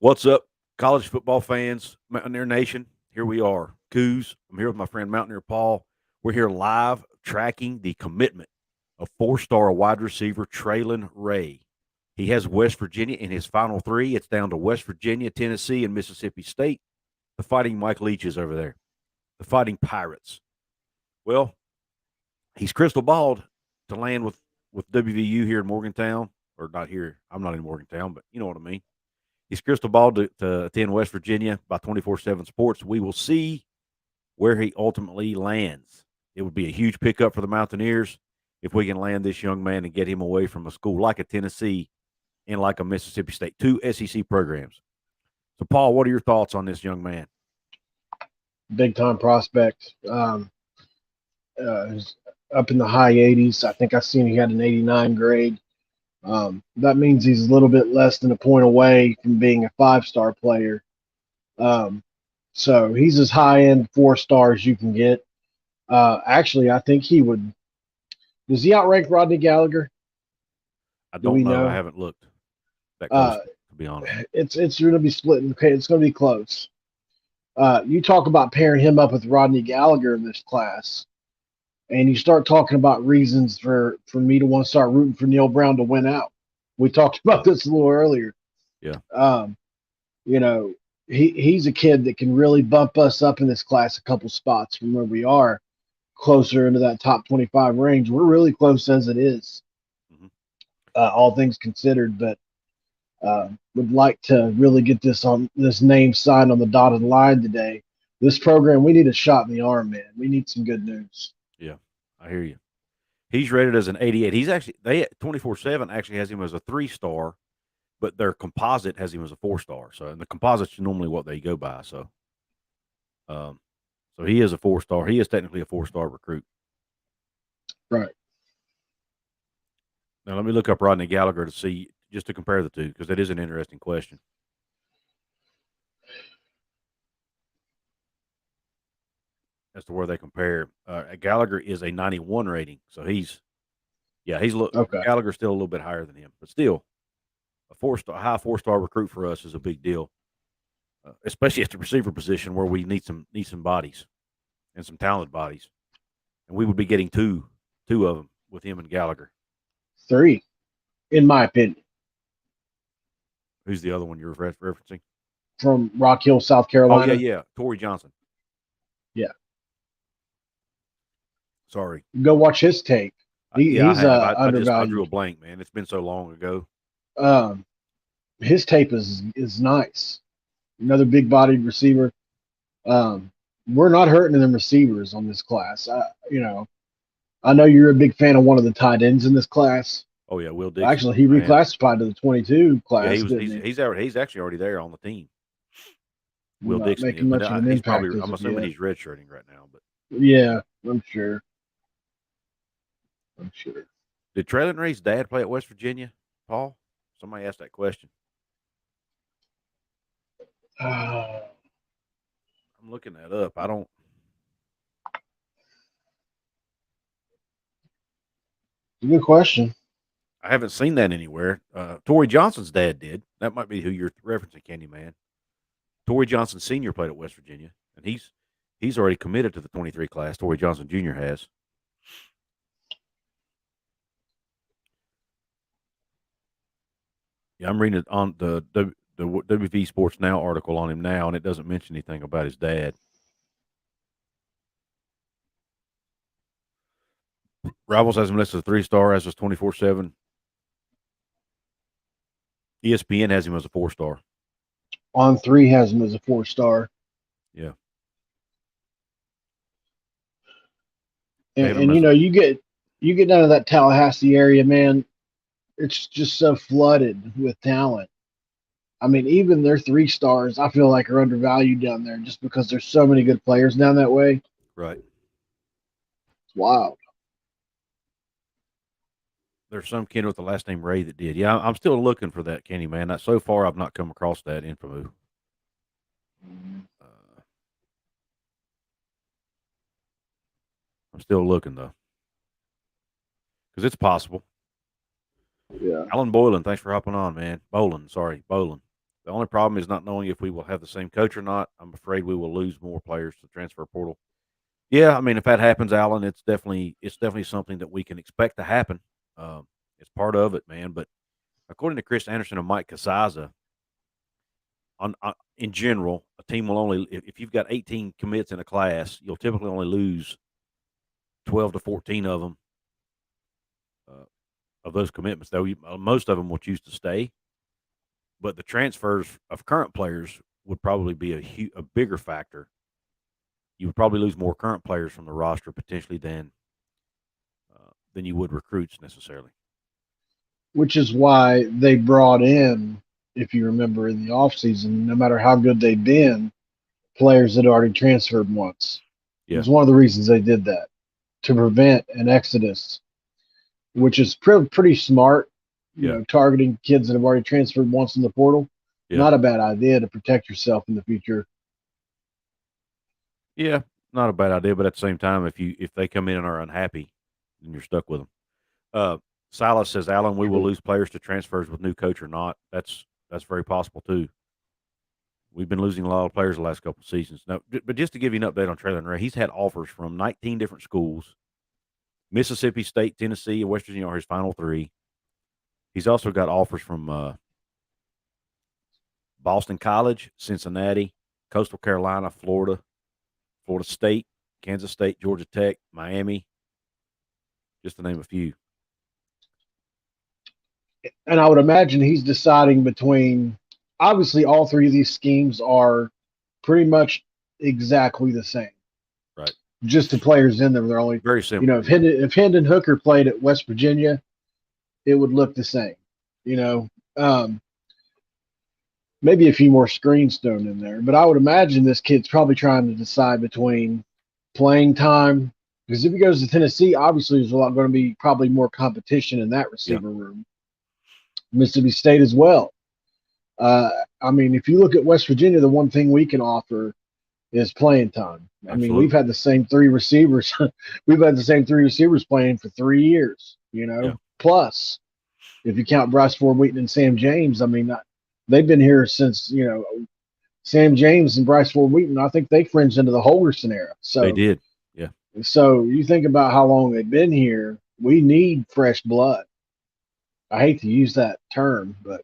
What's up, college football fans, Mountaineer Nation? Here we are, Coos. I'm here with my friend Mountaineer Paul. We're here live tracking the commitment of four-star wide receiver Traylon Ray. He has West Virginia in his final three. It's down to West Virginia, Tennessee, and Mississippi State. The Fighting Mike Leaches over there, the Fighting Pirates. Well, he's crystal balled to land with WVU here in Morgantown, or not here. I'm not in Morgantown, but you know what I mean. He's crystal ball to attend West Virginia by 24/7 Sports. We will see where he ultimately lands. It would be a huge pickup for the Mountaineers if we can land this young man and get him away from a school like a Tennessee and like a Mississippi State, two SEC programs. So, Paul, what are your thoughts on this young man? Big time prospect. He's up in the high 80s. I think I seen he had an 89 grade. That means he's a little bit less than a point away from being a 5-star player. Um, so he's as high end 4-star as you can get. Actually, I think he would. Does he outrank Rodney Gallagher? I Do don't we know. I know? haven't looked that close, Uh, to be honest. it's going to be split. Okay, it's going to be close. You talk about pairing him up with Rodney Gallagher in this class, and you start talking about reasons for me to want to start rooting for Neil Brown to win out. We talked about this a little earlier. Yeah. Um, you know, he's a kid that can really bump us up in this class a couple spots from where we are, closer into that top 25 range. We're really close as it is, Mm-hmm. all things considered. But would like to really get this name signed on the dotted line today. This program, we need a shot in the arm, man. We need some good news. Yeah. I hear you. He's rated as an 88. He's actually, 24/7 actually has him as a 3-star, but their composite has him as a 4-star. So, and the composite's normally what they go by. Um, so he is a 4-star. He is technically a 4-star recruit. Right. Now, let me look up Rodney Gallagher to see, just to compare the two, because that is an interesting question as to where they compare. Gallagher is a 91 rating. So Okay. Gallagher's still a little bit higher than him, but still a 4-star, high 4-star recruit for us is a big deal, especially at the receiver position where we need some bodies and some talented bodies. And we would be getting two of them with him and Gallagher. 3, in my opinion, Who's the other one you're referencing? from Rock Hill, South Oh yeah, Carolina. yeah, Torrey Johnson. Yeah. Sorry, Go watch his tape. yeah, I He's have. I drew undervalued. a blank, man. It's been so long ago. Um, his tape is nice. Another big bodied receiver. Um, we're not hurting them receivers on this class. I know you're a big fan of one of the tight ends in this class. Oh yeah, Will Dixon, Actually, he man. reclassified to the 22 Yeah, class, didn't he? he's actually already there on the team. Will Not Dixon is, making but much of an he's probably. impact as I'm of assuming yet. he's redshirting right now. But Yeah, I'm sure. I'm sure. did Traylon Ray's dad play at West Virginia, Paul? Somebody asked that question. Uh, I'm looking that up. I don't. good question. I haven't seen that anywhere. Torrey Johnson's dad did. That might be who you're referencing, Candyman. Torrey Johnson Sr. played at West Virginia, and he's already committed to the 23 class. Torrey Johnson Jr. has. Yeah, I'm reading it on the WV Sports Now article on him now, and it doesn't mention anything about his dad. Rivals has him listed as a 3-star, as was 24/7. ESPN has him as a 4-star. On 3 has him as a 4-star, Yeah, they and, have him and as a you get down to that Tallahassee area, man. It's just so flooded with talent. I mean, even their 3-stars, I feel like are undervalued down there just because there's so many good players down that way. right. It's wild. There's some kid with the last name Ray that did. Yeah, I'm still looking for that Candyman. So far, I've not come across that info. Uh, I'm still looking though, because it's possible. Yeah. Alan Boylan, thanks for hopping on, man. Boland, sorry, Boland. The only problem is not knowing if we will have the same coach or not. I'm afraid we will lose more players to the transfer portal. Yeah, I mean, if that happens, Alan, it's definitely something that we can expect to happen. Um, it's part of it, man. But according to Chris Anderson and Mike Casaza, in general, a team will only if you've got 18 commits in a class, you'll typically only lose 12 to 14 of them uh, of those commitments. Though most of them will choose to stay, but the transfers of current players would probably be a bigger factor. You would probably lose more current players from the roster potentially than you would recruits necessarily. which is why they brought in, if you remember in the offseason, no matter how good they'd been, players that already transferred once. It Yeah, was one of the reasons they did that to prevent an exodus, which is pretty smart. You yeah, know, targeting kids that have already transferred once in the portal, yeah, not a bad idea to protect yourself in the future. yeah. Not a bad idea, but at the same time, if they come in and are unhappy, then you're stuck with them. Uh, Silas says, Alan, we will True. lose players to transfers with new coach or not. That's very possible too. We've been losing a lot of players the last couple of seasons. Now, but just to give you an update on Traylon Ray, he's had offers from 19 different schools: Mississippi State, Tennessee, and West Virginia are his final three. He's also got offers from Boston College, Cincinnati, Coastal Carolina, Florida, Florida State, Kansas State, Georgia Tech, Miami, just to name a few. And I would imagine he's deciding between, obviously, all three of these schemes are pretty much exactly the same. Right. Just the players in them, they're only, Very you know, similar. Yeah. If Hendon Hooker played at West Virginia, it would look the same. You know, um, maybe a few more screens thrown in there, but I would imagine this kid's probably trying to decide between playing time. Because if he goes to Tennessee, obviously there's going to be probably more competition in that Yeah. receiver room. Mississippi State as well. Uh, I mean, if you look at West Virginia, the one thing we can offer is playing time. I mean, we've Absolutely. had the same three receivers. We've had the same three receivers playing for 3 years. You Yeah. know, plus if you count Bryce Ford Wheaton and Sam James, I mean, they've been here since Sam James and Bryce Ford Wheaton. I think they fringed into the Holgerson era. They So, did. Yeah. so you think about how long they've been here. We need fresh blood. I hate to use that term, but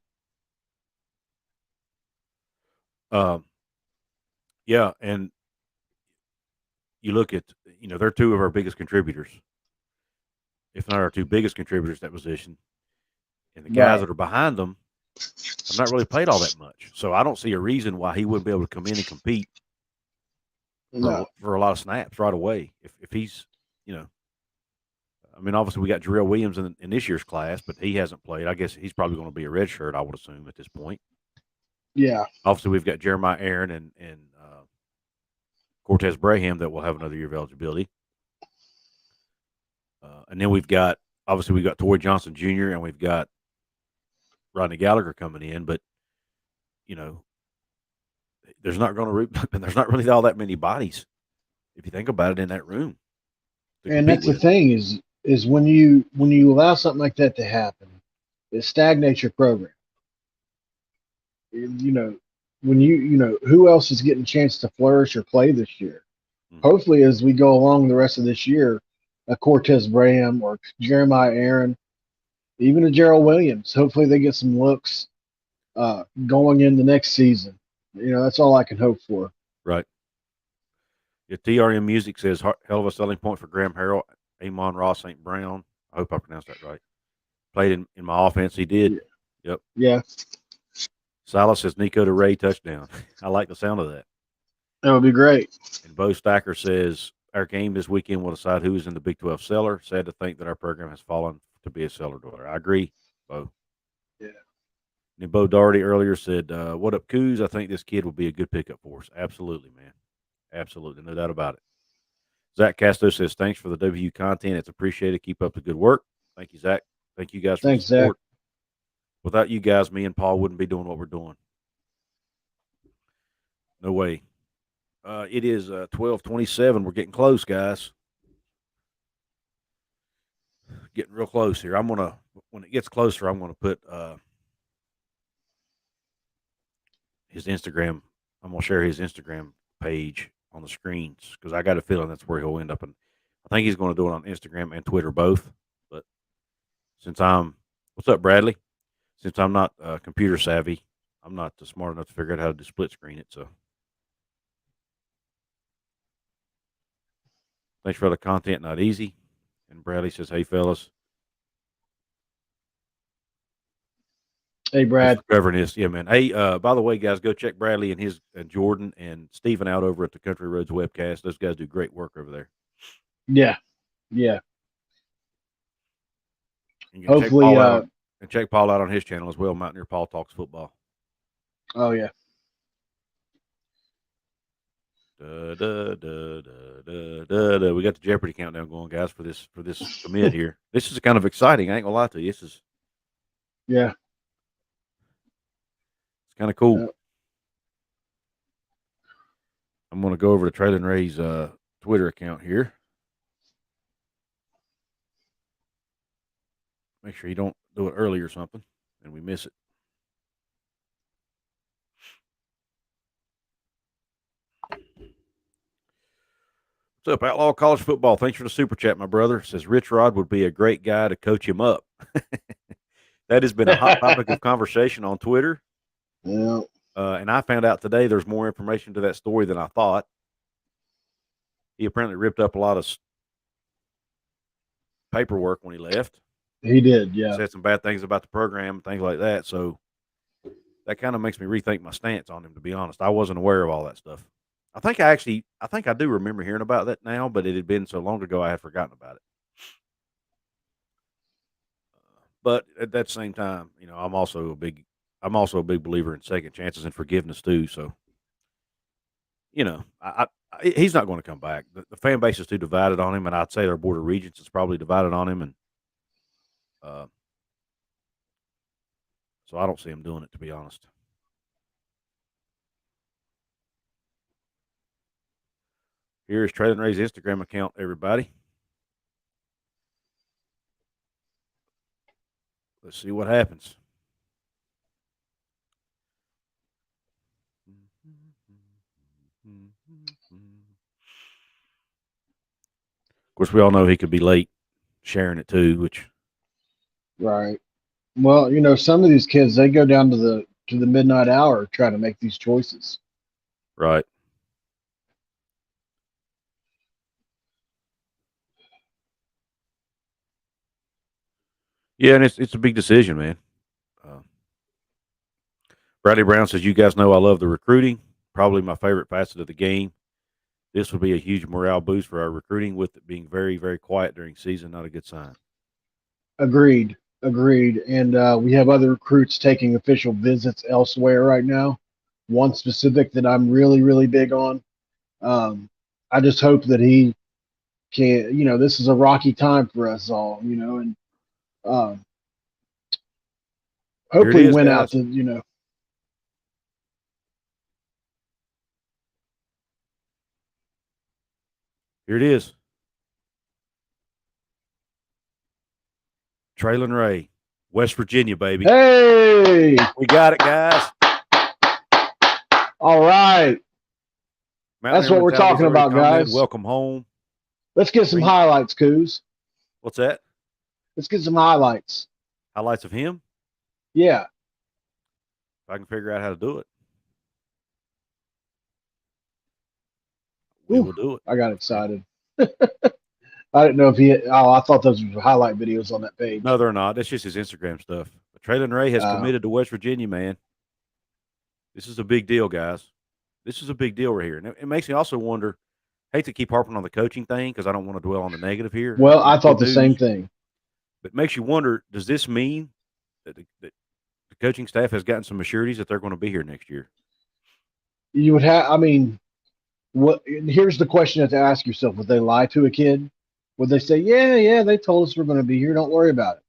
Um, yeah. And you look at, they're two of our biggest contributors, if not our two biggest contributors to that position. And the guys right. that are behind them have not really played all that much. So I don't see a reason why he wouldn't be able to come in and compete No. for a lot of snaps right away. If he's, you know, I mean, obviously we got Jarrell Williams in this year's class, but he hasn't played. I guess he's probably going to be a red shirt, I would assume, at this point. Yeah. Obviously, we've got Jeremiah Aaron and Cortez Braham that will have another year of eligibility. And then we've got Torrey Johnson Jr. and we've got Rodney Gallagher coming in, but you know, there's not really all that many bodies if you think about it in that room to And compete that's the with. thing is when you allow something like that to happen, it stagnates your program. You know, when who else is getting a chance to flourish or play this year? Mm-hmm. Hopefully, as we go along the rest of this year, a Cortez Braham or Jeremiah Aaron, even a Gerald Williams. Hopefully, they get some looks going in the next season. That's all I can hope for. Right. Yeah, TRM Music says hell of a selling point for Graham Harrell, Amon Ross St. Brown. I hope I pronounced that right. Played in my offense. He did. Yeah, Yep. yeah, Silas says Nico to Ray touchdown. I like the sound of that. that would be great. And Bo Stacker says our game this weekend will decide who is in the Big 12 cellar. Sad to think that our program has fallen to be a cellar dweller. I agree, Bo. Yeah. And Bo Doherty earlier said, "What up, Coos? I think this kid will be a good pickup for us. Absolutely, man. Absolutely, no doubt about it." Zach Casto says, "Thanks for the W content. It's appreciated. Keep up the good work." Thank you, Zach. Thank you guys for the Thanks, Zach. support. Without you guys, me and Paul wouldn't be doing what we're doing. No way. It is 12:27. We're getting close, guys. Getting real close here. When it gets closer, I'm gonna put his Instagram. I'm gonna share his Instagram page on the screens because I got a feeling that's where he'll end up. And I think he's going to do it on Instagram and Twitter both. But since I'm, what's up, Bradley? Since I'm not computer savvy, I'm not smart enough to figure out how to split screen it. So thanks for the content, not easy. And Bradley says, "Hey fellas, Hey, thanks Brad. for covering this." Yeah, man. Hey, by the way, guys, go check Bradley and his and Jordan and Steven out over at the Country Roads webcast. Those guys do great work over there. Yeah. Yeah. And you can Hopefully, check Paul out on his channel as well. Mountaineer Paul Talks Football. oh yeah. Da, da, da, da, da, da, da. We got the Jeopardy countdown going, guys, for this commit here. This is kind of exciting. I ain't gonna lie to you. This is Yeah. it's kind of cool. Yeah. I'm gonna go over to Traylon Ray's Twitter account here. Make sure you don't do it early or something, and we miss it. What's up, Outlaw College Football? Thanks for the super chat, my brother. Says Rich Rod would be a great guy to coach him up. That has been a hot topic of conversation on Twitter. Yeah. And I found out today there's more information to that story than I thought. He apparently ripped up a lot of paperwork when he left. He did, yeah. Said some bad things about the program and things like that. So that kind of makes me rethink my stance on him, to be honest. I wasn't aware of all that stuff. I think I do remember hearing about that now, but it had been so long ago I had forgotten about it. But at that same time, you know, I'm also a big believer in second chances and forgiveness too. So, you know, he's not going to come back. The fan base is too divided on him, and I'd say their board of regents is probably divided on him, and so I don't see him doing it, to be honest. Here's Traylon Ray's Instagram account, everybody. Let's see what happens. Of course, we all know he could be late sharing it too, which Right. Well, you know, some of these kids, they go down to the midnight hour trying to make these choices. right. Yeah, and it's a big decision, man. Bradley Brown says, "You guys know I love the recruiting. Probably my favorite facet of the game. This would be a huge morale boost for our recruiting. With it being very, very quiet during season, not a good sign." Agreed. Agreed. And we have other recruits taking official visits elsewhere right now. One specific that I'm really, really big on. I just hope that he can, you know, this is a rocky time for us all, you know, and hopefully win out to, you know. Here it is. Traylon Ray, West Virginia, baby. Hey! We got it, guys. All right. That's what we're talking about, guys. Welcome home. Let's get some highlights, Coos. What's that? Let's get some highlights. Highlights of him? Yeah. If I can figure out how to do it, we will do it. I got excited. I didn't know if he. I thought those were highlight videos on that page. No, they're not. That's just his Instagram stuff. But Traylon Ray has committed to West Virginia, man. This is a big deal, guys. This is a big deal right here. And it makes me also wonder. Hate to keep harping on the coaching thing because I don't want to dwell on the negative here. Well, I thought the same thing. But it makes you wonder, does this mean that the coaching staff has gotten some assurities that they're going to be here next year? You would have, I mean, what? Here's the question you have to ask yourself. Would they lie to a kid? Would they say, yeah, they told us we're going to be here. Don't worry about it.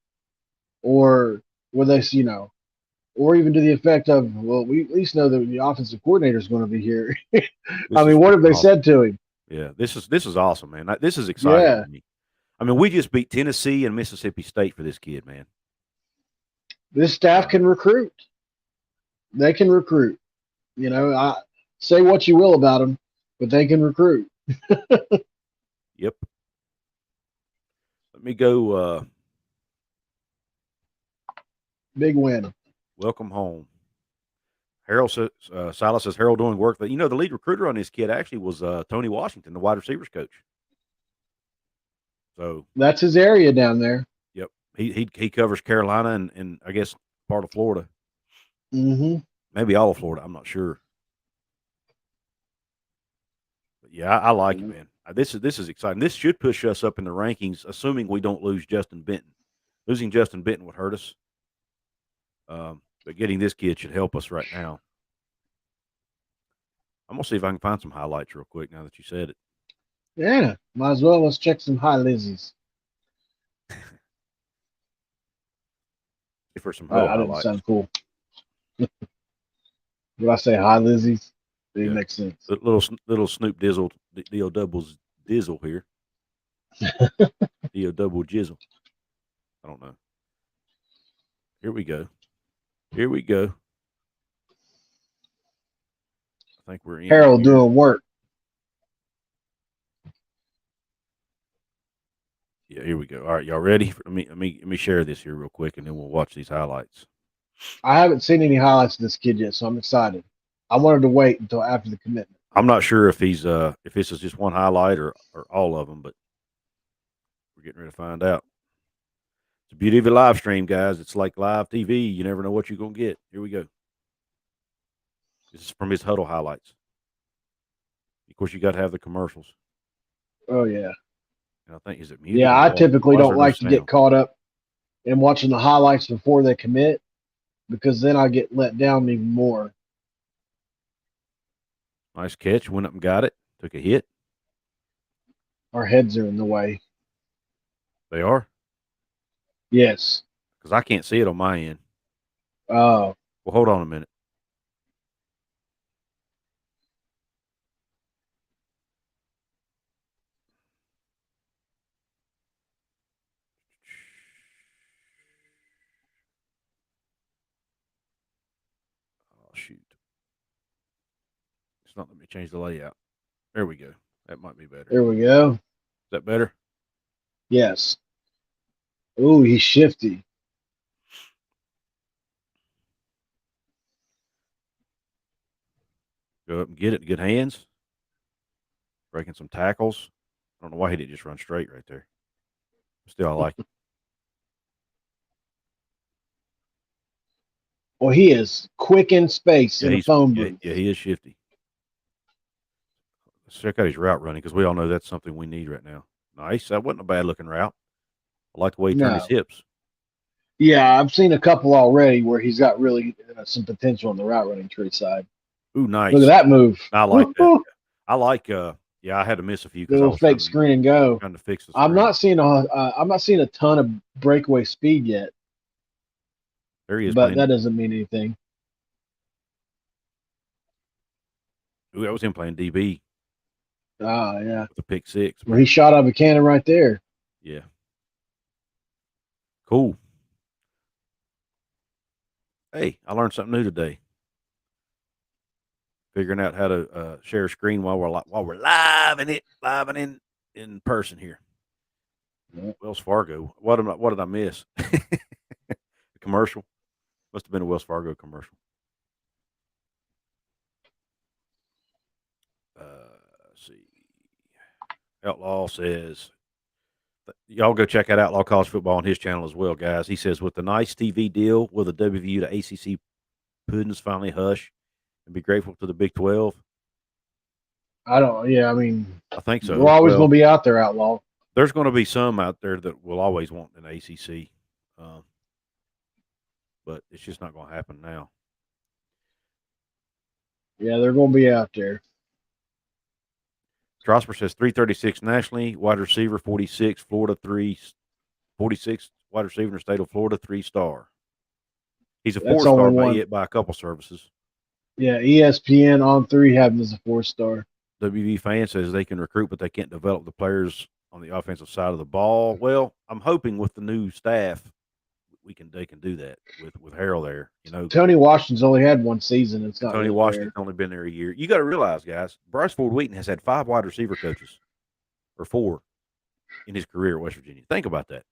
Or would they, you know, or even to the effect of, well, we at least know that the offensive coordinator is going to be here. I mean, what have they said to him? Yeah, this is awesome, man. This is exciting to me. I mean, we just beat Tennessee and Mississippi State for this kid, man. This staff can recruit. They can recruit. You know, I say what you will about them, but they can recruit. Yep. Let me go. Big win. Welcome home. Harold says, Silas says, Harold doing work. That the lead recruiter on this kid actually was Tony Washington, the wide receivers coach. So That's his area down there. yep, he covers Carolina and I guess part of Florida, Mm-hmm. maybe all of Florida. I'm not sure. But yeah, I like it, man. This is exciting. This should push us up in the rankings, assuming we don't lose Justin Benton. Losing Justin Benton would hurt us, but getting this kid should help us right now. I'm gonna see if I can find some highlights real quick now that you said it. Yeah, might as well. Let's check some high Lizzies. For some huddle I didn't highlights. sound cool. Did I say high Lizzies? It Yeah. makes sense. Little Snoop Dizzle, D.O. doubles Dizzle here. D.O. double Jizzle. I don't know. Here we go. Here we go. I think we're in. Harold here. doing work. Yeah, here we go. All right, y'all ready? Let me share this here real quick, and then we'll watch these highlights. I haven't seen any highlights of this kid yet, so I'm excited. I wanted to wait until after the commitment. I'm not sure if he's if this is just one highlight or all of them, but we're getting ready to find out. It's the beauty of a live stream, guys. It's like live TV. You never know what you're gonna get. Here we go. This is from his huddle highlights. Of course, you got to have the commercials. Oh yeah. And I think is it muted? Yeah, I typically don't like to sound? get caught up in watching the highlights before they commit because then I get let down even more. Nice catch. Went up and got it. Took a hit. Our heads are in the way. They are? Yes. Because I can't see it on my end. Oh. Well, hold on a minute. Oh, shoot. It's not letting me change the layout. There we go. That might be better. There we go. Is that better? Yes. Ooh, he's shifty. Go up and get it. Good hands. Breaking some tackles. I don't know why he didn't just run straight right there. Still, I like it. Well, he is quick in space in a phone booth. Yeah, he is shifty. Let's check out his route running because we all know that's something we need right now. Nice. That wasn't a bad looking route. I like the way he turned his hips. Yeah, I've seen a couple already where he's got really some potential on the route running tree side. Ooh, nice. Look at that move. I like that. I like. Yeah, I had to miss a few because I was fake screen and go. Trying to fix the screen. I'm not seeing a ton of breakaway speed yet. There he is. But that doesn't mean anything. Ooh, that was him playing DB. Ah, yeah. With the pick six. Where he shot out of a cannon right there. Yeah. Cool. Hey, I learned something new today. Figuring out how to share a screen while we're live in person here. Yeah. Wells Fargo. What did I miss? The commercial. Must have been a Wells Fargo commercial. Let's see. Outlaw says, y'all go check out Outlaw College Football on his channel as well, guys. He says, with the nice TV deal, will the WVU to ACC puddings finally hush and be grateful to the Big 12? I think so. We're always going to be out there, Outlaw. There's going to be some out there that will always want an ACC, but it's just not going to happen now. Yeah, they're going to be out there. Strasburg says 336 nationally, wide receiver 46, Florida 46 wide receiver in the state of Florida, 3-star. He's a 4-star by a couple services. Yeah, ESPN on 3 have him as a 4-star. WV fan says they can recruit, but they can't develop the players on the offensive side of the ball. Well, I'm hoping with the new staff, they can do that with Harold there. Tony Washington's only had one season. It's And not Tony really Washington's fair. only been there a year. You got to realize, guys, Bryce Ford Wheaton has had 5 wide receiver coaches or 4 in his career at West Virginia. Think about that.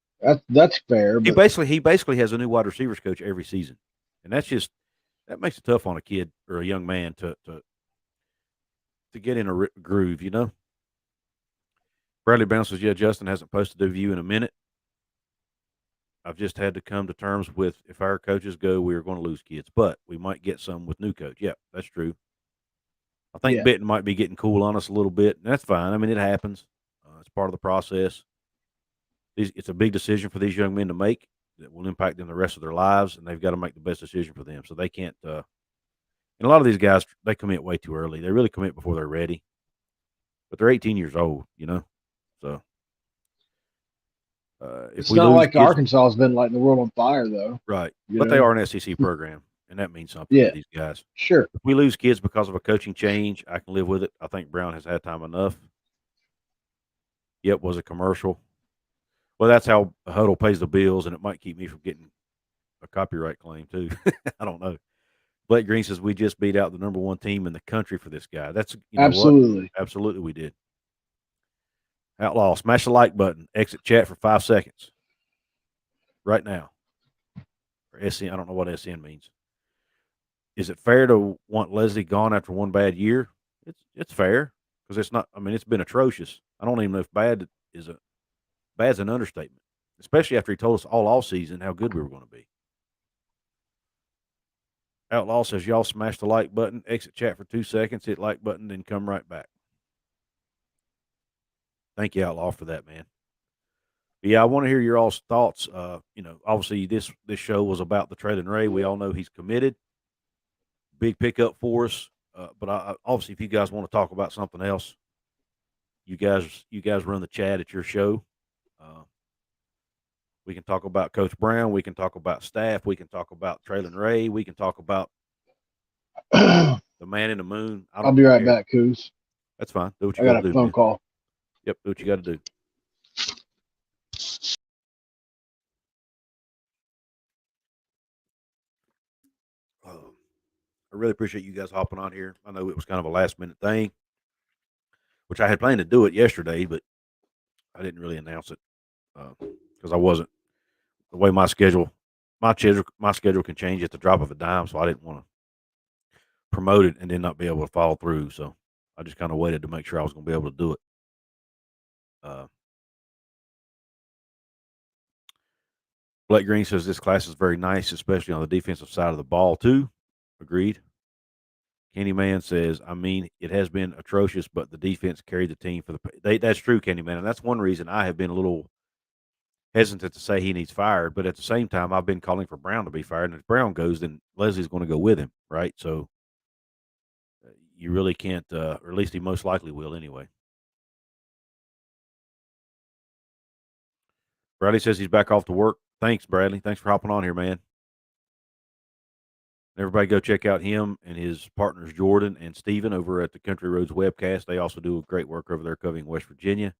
That's fair, He but basically has a new wide receivers coach every season, and that makes it tough on a kid or a young man to get in a groove. Bradley bounces. Yeah, Justin hasn't posted a view in a minute. I've just had to come to terms with if our coaches go, we are going to lose kids, but we might get some with new coach. Yeah, that's true. I think yeah, Benton might be getting cool on us a little bit, and that's fine. I mean, it happens. It's part of the process. It's a big decision for these young men to make that will impact them the rest of their lives, and they've got to make the best decision for them. So they can't. And a lot of these guys, they commit way too early. They really commit before they're ready, but they're 18 years old. So if it's we not lose like kids, Arkansas has been lighting the world on fire though. right? You But they know, are an SEC program, and that means something to yeah, these guys. sure. If we lose kids because of a coaching change, I can live with it. I think Brown has had time enough. Yep, was a commercial. Well, that's how Huddle pays the bills, and it might keep me from getting a copyright claim too. I don't know. Blake Green says we just beat out the number 1 team in the country for this guy. That's what? Absolutely. Absolutely, we did. Outlaw, smash the like button. Exit chat for 5 seconds. Right now. Or SN, I don't know what SN means. Is it fair to want Leslie gone after one bad year? It's fair because it's not. I mean, it's been atrocious. I don't even know if bad's an understatement, especially after he told us all season how good we were going to be. Outlaw says y'all smash the like button, exit chat for 2 seconds, hit like button, then come right back. Thank you, Outlaw, for that, man. But yeah, I want to hear your all's thoughts. Obviously this show was about the Traylon Ray. We all know he's committed. Big pickup for us. But obviously, if you guys want to talk about something else, you guys run the chat at your show. We can talk about Coach Brown. We can talk about staff. We can talk about Traylon Ray. We can talk about I'll the man in the moon. I be don't right care. back, Coos. That's fine. Do what you I got got to a do, phone man. call. Yep, do what you got to do. I really appreciate you guys hopping on here. I know it was kind of a last minute thing, which I had planned to do it yesterday, but I didn't really announce it because I wasn't the way my schedule can change at the drop of a dime, so I didn't want to promote it and then not be able to follow through. So I just kind of waited to make sure I was going to be able to do it. Blake Green says this class is very nice, especially on the defensive side of the ball too. Agreed. Candyman says, I mean, it has been atrocious, but the defense carried the team for that's true, Candyman, and that's one reason I have been a little hesitant to say he needs fired. But at the same time, I've been calling for Brown to be fired, and if Brown goes, then Leslie's going to go with him, right? So you really can't, or at least he most likely will anyway. Bradley says he's back off to work. Thanks, Bradley. Thanks for hopping on here, man. Everybody go check out him and his partners, Jordan and Steven, over at the Country Roads webcast. They also do great work over there covering West Virginia.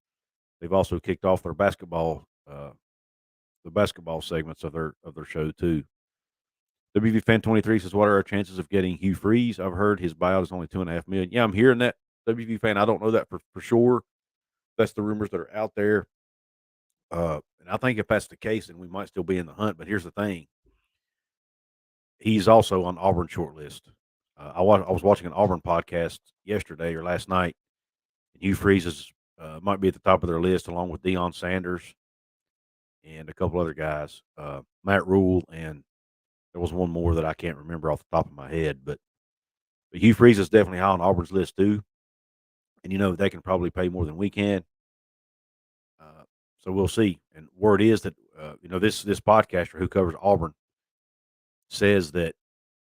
They've also kicked off their basketball, the basketball segments of their show too. WV Fan 23 says, "What are our chances of getting Hugh Freeze? I've heard his buyout is only $2.5 million." Yeah, I'm hearing that. WV Fan, I don't know that for sure. That's the rumors that are out there. And I think if that's the case, then we might still be in the hunt. But here's the thing: he's also on Auburn short list. I was watching an Auburn podcast yesterday or last night, and Hugh Freeze might be at the top of their list along with Deion Sanders and a couple other guys, Matt Rule, and there was one more that I can't remember off the top of my head. But Hugh Freeze is definitely high on Auburn's list too, and they can probably pay more than we can. So we'll see. And word is that this podcaster who covers Auburn says that,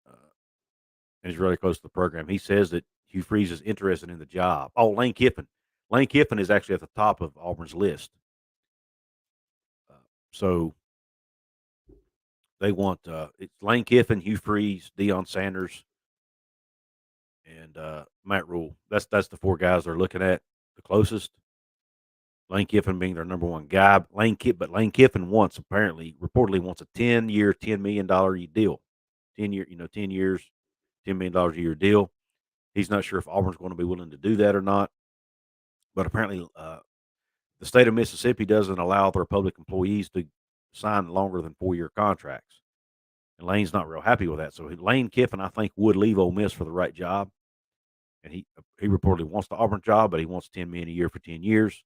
and he's really close to the program. He says that Hugh Freeze is interested in the job. Oh, Lane Kiffin. Lane Kiffin is actually at the top of Auburn's list. So they want it's Lane Kiffin, Hugh Freeze, Deion Sanders, and Matt Rule. That's the 4 guys they're looking at the closest. Lane Kiffin being their number one guy. Lane Kiffin reportedly wants a 10-year, $10 million deal. 10 years, $10 million a year deal. He's not sure if Auburn's going to be willing to do that or not. But apparently, the state of Mississippi doesn't allow their public employees to sign longer than 4-year contracts. And Lane's not real happy with that. So Lane Kiffin, I think, would leave Ole Miss for the right job. And he reportedly wants the Auburn job, but he wants $10 million a year for 10 years.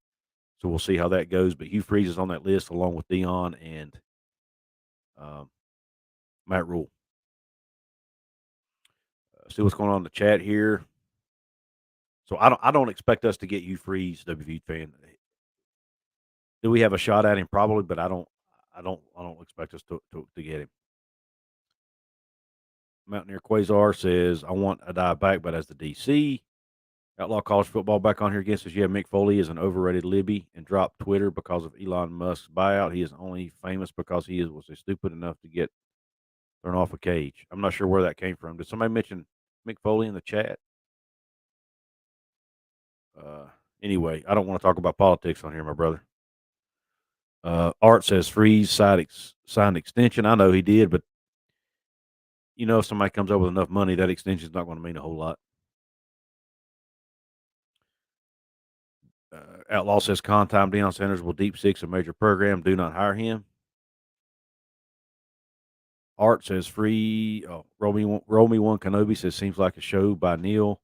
So we'll see how that goes. But Hugh Freeze is on that list along with Dion and Matt Rule. See what's going on in the chat here. So I don't expect us to get Hugh Freeze, WV fan. Do we have a shot at him? Probably, but I don't expect us to get him. Mountaineer Quasar says, I want a dive back, but as the DC. Outlaw College Football back on here against us. Yeah, Mick Foley is an overrated Libby and dropped Twitter because of Elon Musk's buyout. He is only famous because he was stupid enough to get thrown off a cage. I'm not sure where that came from. Did somebody mention Mick Foley in the chat? Anyway, I don't want to talk about politics on here, my brother. Art says Freeze signed extension. I know he did, but if somebody comes up with enough money, that extension is not going to mean a whole lot. Outlaw says con time Deion Sanders will deep six a major program. Do not hire him. Art says free. Roll me one. Kenobi says seems like a show by Neil,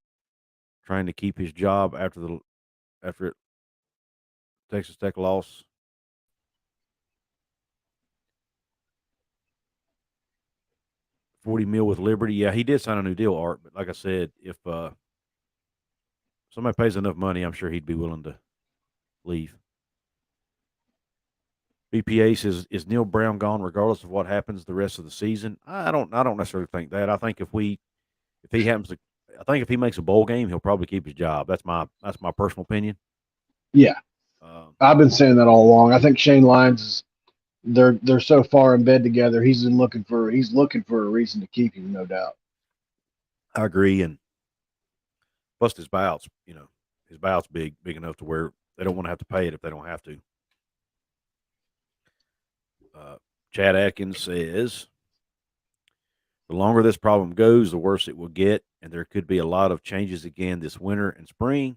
trying to keep his job after Texas Tech loss. $40 million with Liberty. Yeah, he did sign a new deal, Art. But like I said, if somebody pays enough money, I'm sure he'd be willing to leave. BPA says, is Neil Brown gone regardless of what happens the rest of the season? I don't necessarily think that. I think if he makes a bowl game, he'll probably keep his job. That's my personal opinion. Yeah. I've been saying that all along. I think Shane Lyons they're so far in bed together. He's looking for a reason to keep him, no doubt. I agree, and plus his buyout's big enough to where they don't want to have to pay it if they don't have to. Chad Atkins says, the longer this problem goes, the worse it will get, and there could be a lot of changes again this winter and spring.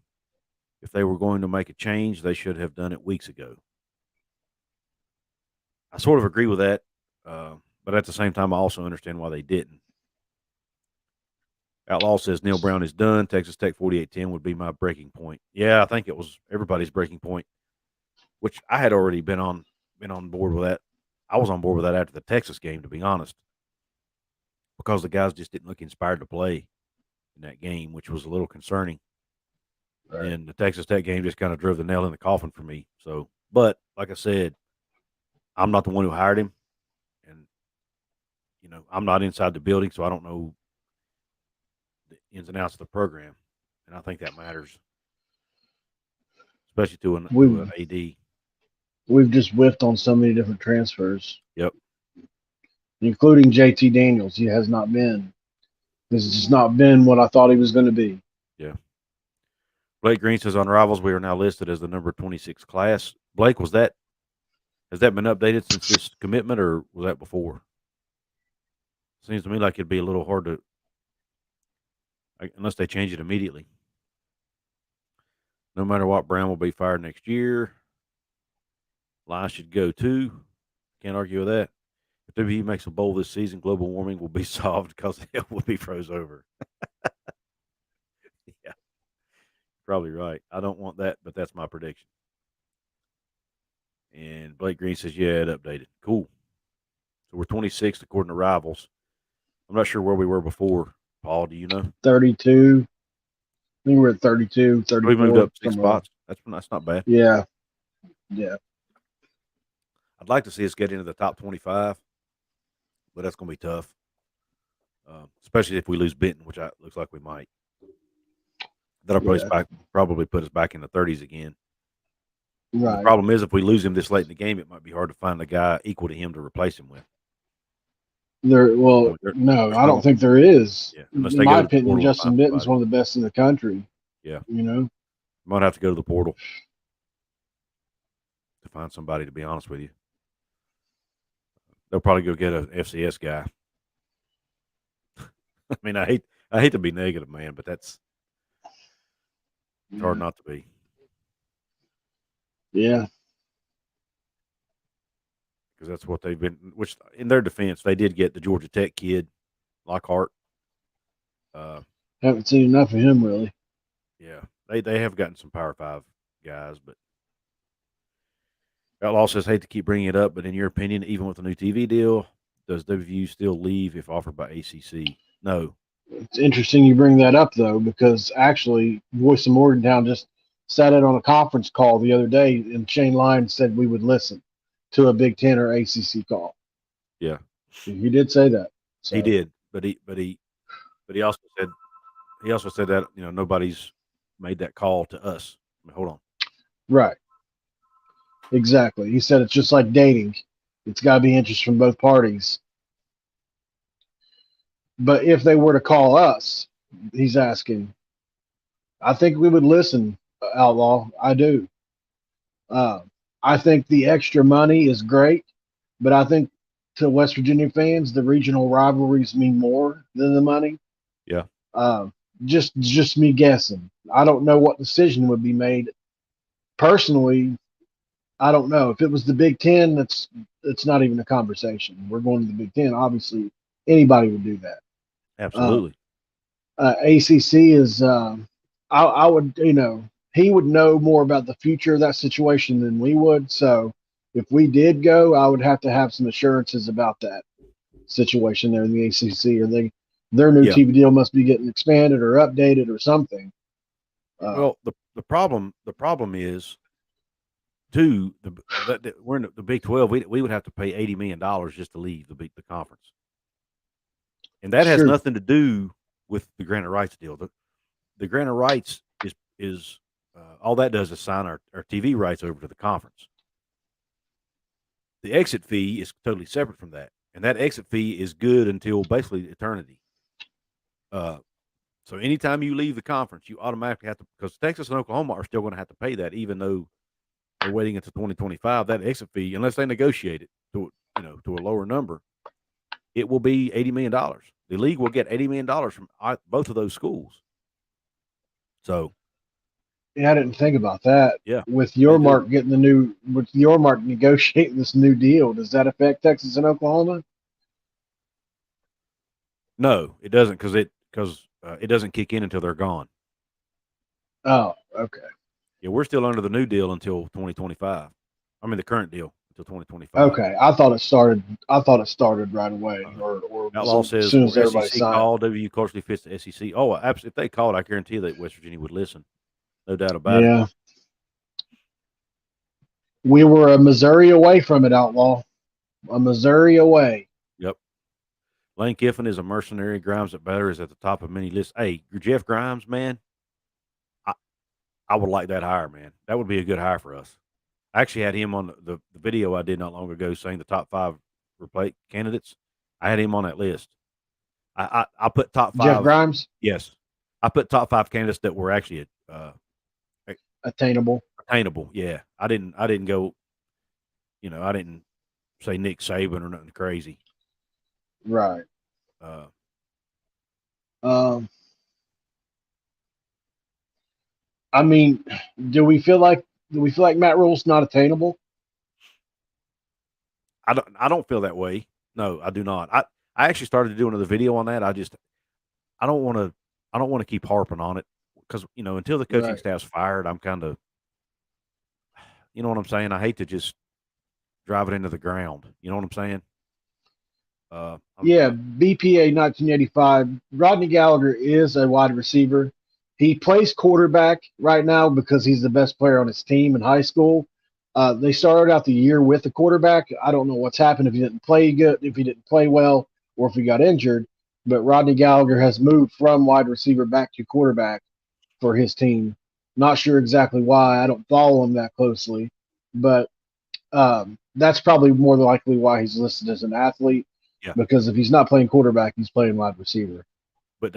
If they were going to make a change, they should have done it weeks ago. I sort of agree with that, but at the same time, I also understand why they didn't. Outlaw says Neil Brown is done. Texas Tech 48-10 would be my breaking point. Yeah, I think it was everybody's breaking point, which I had already been on board with that. I was on board with that after the Texas game, to be honest, because the guys just didn't look inspired to play in that game, which was a little concerning. Right. And the Texas Tech game just kind of drove the nail in the coffin for me. So, but like I said, I'm not the one who hired him, and I'm not inside the building, so I don't know the ins and outs of the program, and I think that matters, especially to an AD. We've just whiffed on so many different transfers. Yep. Including JT Daniels. He has not been. This has just not been what I thought he was going to be. Yeah. Blake Green says on Rivals, we are now listed as the number 26 class. Blake, has that been updated since this commitment, or was that before? Seems to me like it'd be a little hard to, unless they change it immediately. No matter what, Brown will be fired next year. Line should go too. Can't argue with that. If WV makes a bowl this season, global warming will be solved because hell will be froze over. Yeah, probably right. I don't want that, but that's my prediction. And Blake Green says, yeah, it updated. Cool. So we're 26th according to Rivals. I'm not sure where we were before. Paul, do you know? 32. I think we're at 32, 34. We moved up 6 spots. That's not bad. Yeah. Yeah. I'd like to see us get into the top 25, but that's going to be tough, especially if we lose Benton, which looks like we might. That'll probably put us back in the 30s again. Right. The problem is if we lose him this late in the game, it might be hard to find a guy equal to him to replace him with. No, I don't think there is. Yeah. In my opinion, Justin Benton's one of the best in the country. Yeah. You know? Might have to go to the portal. to find somebody. To be honest with you, they'll probably go get a FCS guy. I mean, I hate to be negative, man, but it's hard not to be. Yeah. Because that's what they've been. Which, in their defense, they did get the Georgia Tech kid, Lockhart. Haven't seen enough of him really. Yeah, they have gotten some Power 5 guys, but Outlaw says, hate to keep bringing it up, but in your opinion, even with the new TV deal, does WVU still leave if offered by ACC? No. It's interesting you bring that up though, because actually, Voice of Morgantown just sat in on a conference call the other day, and Shane Lyons said we would listen to a Big Ten or ACC call. Yeah, he did say that. So. He did, but he also said that nobody's made that call to us. I mean, hold on. Right. Exactly. He said it's just like dating. It's got to be interest from both parties. But if they were to call us, he's asking, I think we would listen, Outlaw. I do. I think the extra money is great, but I think to West Virginia fans, the regional rivalries mean more than the money. Yeah. Just me guessing. I don't know what decision would be made. Personally, I don't know. If it was the Big Ten, it's not even a conversation. We're going to the Big Ten. Obviously, anybody would do that. Absolutely. ACC is, I would, he would know more about the future of that situation than we would. So if we did go, I would have to have some assurances about that situation there in the ACC, or their new TV deal must be getting expanded or updated or something. Well, the problem is, too, we're in the Big 12. We would have to pay $80 million just to leave the conference, and that has nothing to do with the granted rights deal. The granted rights is all that does is sign our TV rights over to the conference. The exit fee is totally separate from that, and that exit fee is good until basically eternity. So anytime you leave the conference, you automatically have to, because Texas and Oklahoma are still going to have to pay that, even though they're waiting until 2025. That exit fee, unless they negotiate it to a lower number, it will be $80 million. The league will get $80 million from both of those schools. So, yeah, I didn't think about that. Yeah, with your mark negotiating this new deal, does that affect Texas and Oklahoma? No, it doesn't, because it doesn't kick in until they're gone. Oh, okay. Yeah, we're still under the new deal until 2025. I mean, the current deal until 2025. Okay, I thought it started right away. Or Outlaw says, as soon as everybody SEC signed. call, WU closely fits the SEC. Oh, absolutely. If they called, I guarantee that West Virginia would listen. No doubt about it. Yeah. We were a Missouri away from it, Outlaw. A Missouri away. Yep. Lane Kiffin is a mercenary. Grimes at better is at the top of many lists. Hey, Jeff Grimes, man, I would like that hire, man. That would be a good hire for us. I actually had him on the video I did not long ago saying the top 5 replace candidates. I had him on that list. I put top 5. Jeff Grimes? Yes. I put top 5 candidates that were actually attainable. Attainable, yeah. I didn't go, I didn't say Nick Saban or nothing crazy. Right. I mean, do we feel like Matt Rule's not attainable? I don't feel that way. No, I do not. I actually started doing another video on that. I don't want to keep harping on it, because until the coaching staff's fired, I'm kind of, you know what I'm saying? I hate to just drive it into the ground. You know what I'm saying? Yeah, BPA 1985. Rodney Gallagher is a wide receiver. He plays quarterback right now because he's the best player on his team in high school. They started out the year with the quarterback. I don't know what's happened, if he didn't play good, if he didn't play well, or if he got injured. But Rodney Gallagher has moved from wide receiver back to quarterback for his team. Not sure exactly why. I don't follow him that closely, but that's probably more than likely why he's listed as an athlete. Yeah. Because if he's not playing quarterback, he's playing wide receiver. But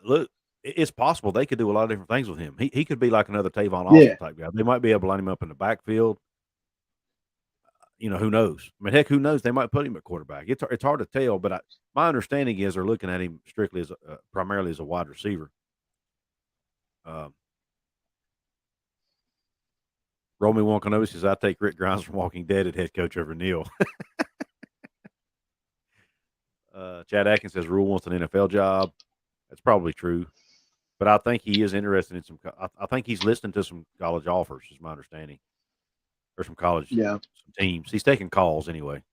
look, it's possible they could do a lot of different things with him. He could be like another Tavon Austin type guy. They might be able to line him up in the backfield. who knows? I mean, heck, who knows? They might put him at quarterback. It's hard to tell, but my understanding is they're looking at him strictly as primarily as a wide receiver. Romy Wonkanovi says, "I take Rick Grimes from Walking Dead at head coach over Neil." Chad Atkins says, "Rule wants an NFL job." That's probably true, but I think he is interested in some. I think he's listening to some college offers, is my understanding, or some college some teams. He's taking calls anyway.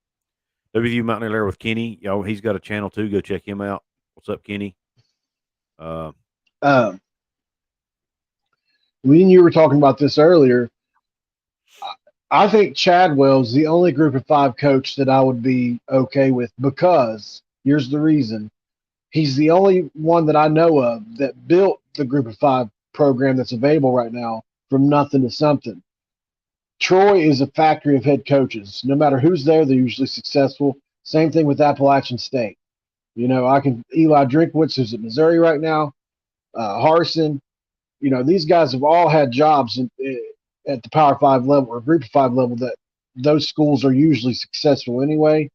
WVU Mountaineer with Kenny. He's got a channel too. Go check him out. What's up, Kenny? Me and you were talking about this earlier. I think Chadwell's the only group of 5 coach that I would be okay with, because here's the reason. He's the only one that I know of that built the group of 5 program that's available right now from nothing to something. Troy is a factory of head coaches. No matter who's there, they're usually successful. Same thing with Appalachian State. Eli Drinkwitz, who's at Missouri right now, Harsin. These guys have all had jobs at the Power 5 level or Group of 5 level that those schools are usually successful anyway.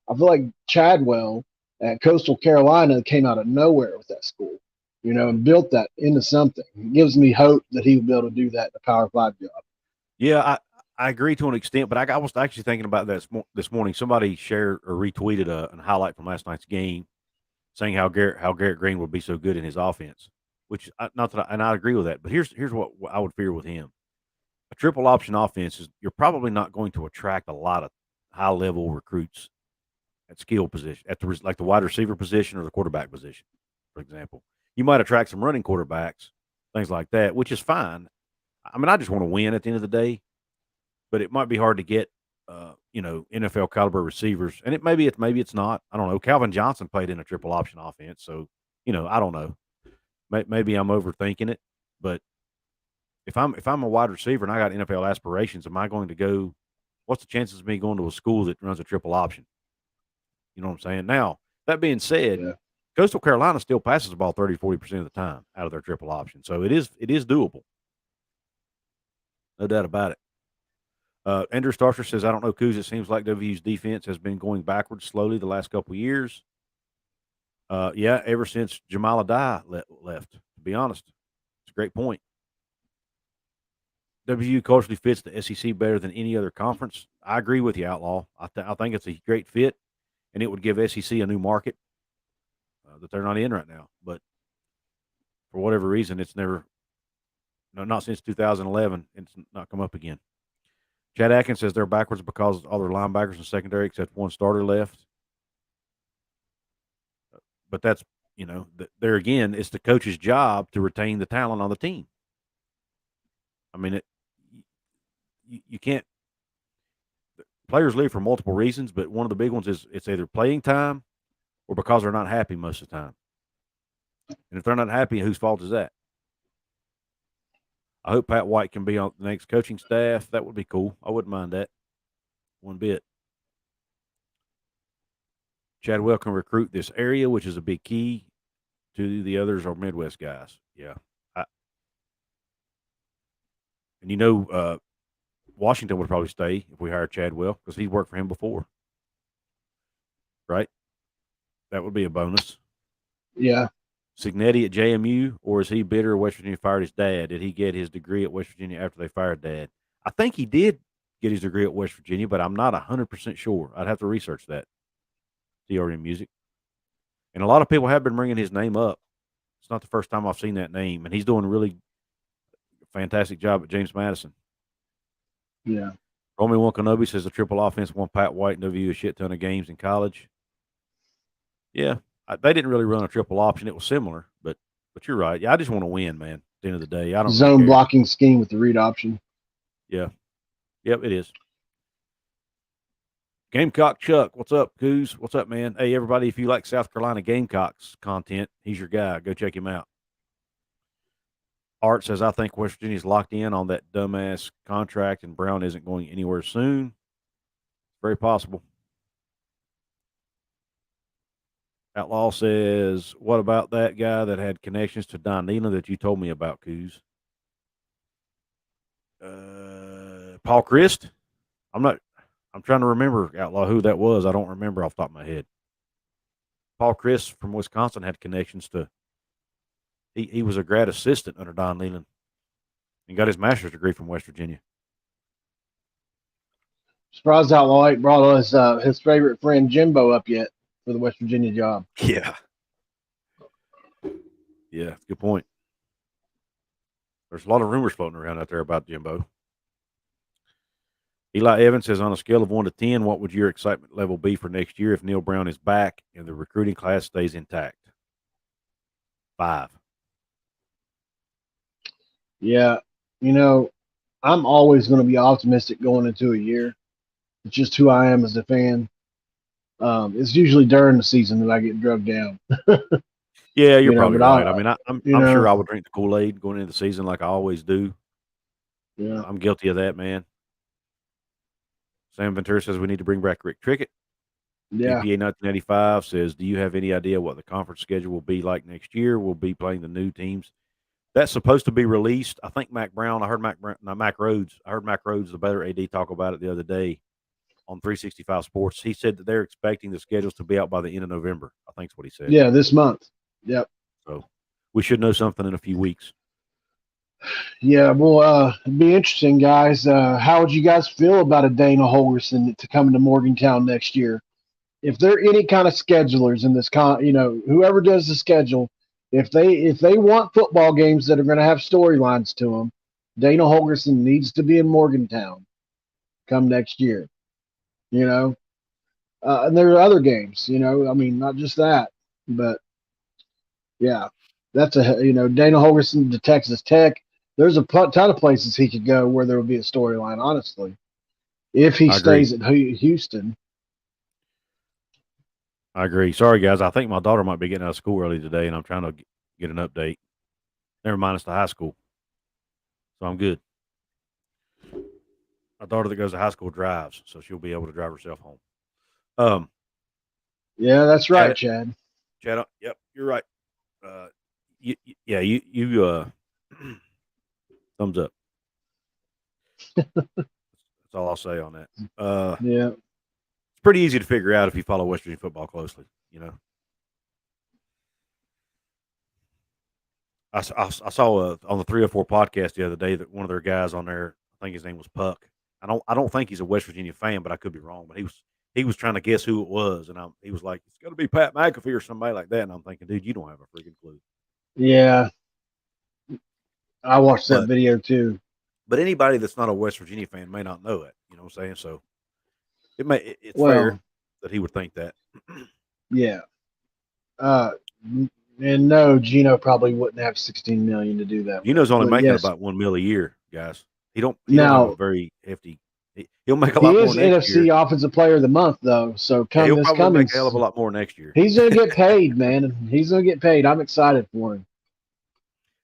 I feel like Chadwell at Coastal Carolina came out of nowhere with that school, and built that into something. It gives me hope that he will be able to do that in a Power 5 job. Yeah, I agree to an extent, but I was actually thinking about that this morning. Somebody shared or retweeted a highlight from last night's game, saying how Garrett Green would be so good in his offense. Which I agree with that. But here's what I would fear with him: a triple option offense is you're probably not going to attract a lot of high level recruits at skill position, like the wide receiver position or the quarterback position, for example. You might attract some running quarterbacks, things like that, which is fine. I mean, I just want to win at the end of the day, but it might be hard to get, NFL caliber receivers. And maybe it's not. I don't know. Calvin Johnson played in a triple option offense, so I don't know. Maybe I'm overthinking it, but if I'm a wide receiver and I got NFL aspirations, am I going to go? What's the chances of me going to a school that runs a triple option? You know what I'm saying? Now, that being said, Coastal Carolina still passes the ball 30-40% of the time out of their triple option, so it is doable. No doubt about it. Andrew Starcher says, "I don't know, Coos. It seems like WU's defense has been going backwards slowly the last couple of years. Yeah, ever since Jamal Adai left, to be honest. It's a great point. WU culturally fits the SEC better than any other conference. I agree with you, Outlaw. I think it's a great fit, and it would give SEC a new market that they're not in right now. But for whatever reason, it's not since 2011, it's not come up again." Chad Atkins says they're backwards because all their linebackers and secondary except one starter left. But that's, there again, it's the coach's job to retain the talent on the team. I mean, you can't. Players leave for multiple reasons, but one of the big ones is it's either playing time or because they're not happy most of the time. And if they're not happy, whose fault is that? I hope Pat White can be on the next coaching staff. That would be cool. I wouldn't mind that one bit. Chadwell can recruit this area, which is a big key. To the others are Midwest guys. Yeah. Washington would probably stay if we hired Chadwell because he's worked for him before. Right? That would be a bonus. Yeah. Signetti at JMU, or is he bitter West Virginia fired his dad? Did he get his degree at West Virginia after they fired Dad? I think he did get his degree at West Virginia, but I'm not 100% sure. I'd have to research that. TRM Music. And a lot of people have been bringing his name up. It's not the first time I've seen that name, and he's doing a really fantastic job at James Madison. Yeah. Romy Wonkanobi says the triple offense won Pat White and WU a shit ton of games in college. Yeah. They didn't really run a triple option. It was similar, but you're right. Yeah, I just want to win, man. At the end of the day, I don't zone really blocking scheme with the read option. Yeah, yep, it is. Gamecock Chuck, what's up, Coos? What's up, man? Hey, everybody, if you like South Carolina Gamecocks content, he's your guy. Go check him out. Art says, "I think West Virginia's locked in on that dumbass contract, and Brown isn't going anywhere soon." Very possible. Outlaw says, "What about that guy that had connections to Donina that you told me about, Coos?" Paul Christ? I'm I'm trying to remember, Outlaw, who that was. I don't remember off the top of my head. Paul Chris from Wisconsin had connections to. He was a grad assistant under Don Leland and got his master's degree from West Virginia. Surprised Outlaw ain't brought his favorite friend Jimbo up yet for the West Virginia job. Yeah. Yeah, good point. There's a lot of rumors floating around out there about Jimbo. Eli Evans says, on a scale of 1 to 10, what would your excitement level be for next year if Neil Brown is back and the recruiting class stays intact? 5. Yeah, I'm always going to be optimistic going into a year. It's just who I am as a fan. It's usually during the season that I get drugged down. Yeah, you're probably right. I'm know, sure I would drink the Kool-Aid going into the season like I always do. Yeah, I'm guilty of that, man. Sam Ventura says we need to bring back Rick Trickett. yeah. DPA 1985 says, do you have any idea what the conference schedule will be like next year? We'll be playing the new teams. That's supposed to be released. I think Mac Rhodes. I heard Mac Rhodes, the better AD, talk about it the other day on 365 Sports. He said that they're expecting the schedules to be out by the end of November. I think that's what he said. Yeah, this month. Yep. So we should know something in a few weeks. Yeah, well, it'd be interesting, guys. How would you guys feel about a Dana Holgerson to come to Morgantown next year? If there are any kind of schedulers in this whoever does the schedule, if they want football games that are going to have storylines to them, Dana Holgerson needs to be in Morgantown come next year. And there are other games. Not just that, but yeah, that's Dana Holgerson to Texas Tech. There's a ton of places he could go where there would be a storyline. Honestly, if he stays at Houston. I agree. Sorry, guys. I think my daughter might be getting out of school early today, and I'm trying to get an update. Never mind, it's the high school. So I'm good. My daughter that goes to high school drives, so she'll be able to drive herself home. Yeah, that's right, Chad. Chad, yep, you're right. You thumbs up. That's all I'll say on that. Yeah. It's pretty easy to figure out if you follow West Virginia football closely, I saw on the 304 podcast the other day that one of their guys on there, I think his name was Puck. I don't think he's a West Virginia fan, but I could be wrong. But he was trying to guess who it was, and he was like, "It's got to be Pat McAfee or somebody like that." And I'm thinking, dude, you don't have a freaking clue. Yeah, I watched that video too. But anybody that's not a West Virginia fan may not know it. You know what I'm saying? So it's fair that he would think that. Yeah. And no, Gino probably wouldn't have $16 million to do that. Gino's only making about $1 million a year, guys. He don't have a very hefty. He'll make a lot more next year. He is NFC Offensive Player of the Month, though. So he'll probably make a hell of a lot more next year. He's going to get paid, man. He's going to get paid. I'm excited for him.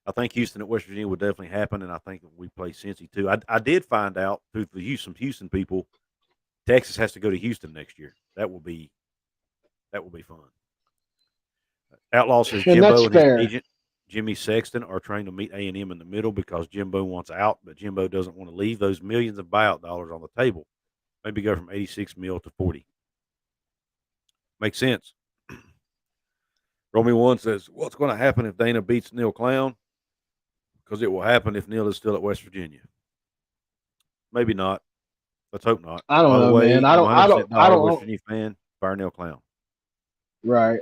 I think Houston at West Virginia would definitely happen, and I think we play Cincy too. I did find out through the Houston people, Texas has to go to Houston next year. That will be fun. Outlaw says Jimbo and his agent Jimmy Sexton are trying to meet A&M in the middle because Jimbo wants out, but Jimbo doesn't want to leave those millions of buyout dollars on the table. Maybe go from 86 mil to 40. Makes sense. Romy One says, what's going to happen if Dana beats Neil Clown? Because it will happen if Neil is still at West Virginia. Maybe not. Let's hope not. I don't know, man. I don't West Virginia fan. Fire Neil Clown. Right.